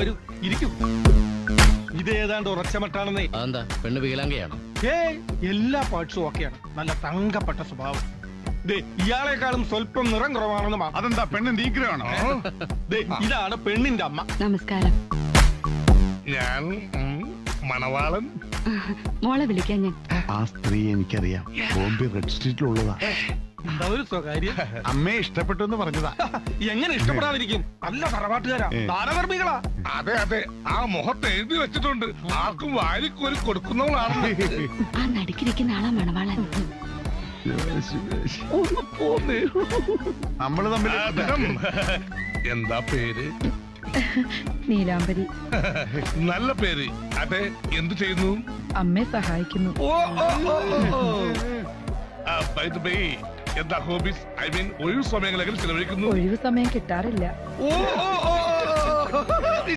വരൂ ഇരിക്കൂ. ഇതേതാണ്ട് ഉറച്ചമട്ടാണെന്നേ. അതെന്താ പെണ്ണ് വികലാംഗയാണോ? എല്ലാ പാർട്സും ഓക്കെയാണ്. നല്ല തങ്കപ്പെട്ട സ്വഭാവം. ഇയാളെക്കാളും സ്വല്പം നിറം കുറവാണെന്ന് മാത്രം. അതെന്താ പെണ്ണ് നീഗ്രഹമാണോ? ഇതാണ് പെണ്ണിന്റെ അമ്മ. നമസ്കാരം. ഞാൻ മണവാളൻ. മോളെ വിളിക്കാൻ ഞാൻ. ആ സ്ത്രീ എനിക്കറിയാം. ബോംബെ റെഡ് സ്ട്രീറ്റിലുള്ളതാ. എന്താ ഒരു സ്വകാര്യം? അമ്മയെ ഇഷ്ടപ്പെട്ടു എന്ന് പറഞ്ഞതാ. എങ്ങനെ ഇഷ്ടപ്പെടാതിരിക്കും? നല്ല തറവാട്ടുകാരാ, ദാനധർമ്മികളാ. അതെ അതെ, ആ മുഖത്ത് എഴുതി വെച്ചിട്ടുണ്ട്, ആർക്കും വാരിക്കോരി കൊടുക്കുന്നവളാണ്. ആ നടുക്കിരിക്കുന്ന ആളാ മണവാളൻ. നമ്മള് തമ്മിൽ എന്താ പേര്? നീലാംബരി. നല്ല പേര്. അതെ, എന്തു ചെയ്യുന്നു? അമ്മയെ സഹായിക്കുന്നു. എന്താ ഹോബീസ്? ഐ മീൻ ഒഴിവ് സമയങ്ങളെങ്കിലും ചിലവഴിക്കുന്നു? ഒഴിവ് സമയം കിട്ടാറില്ല.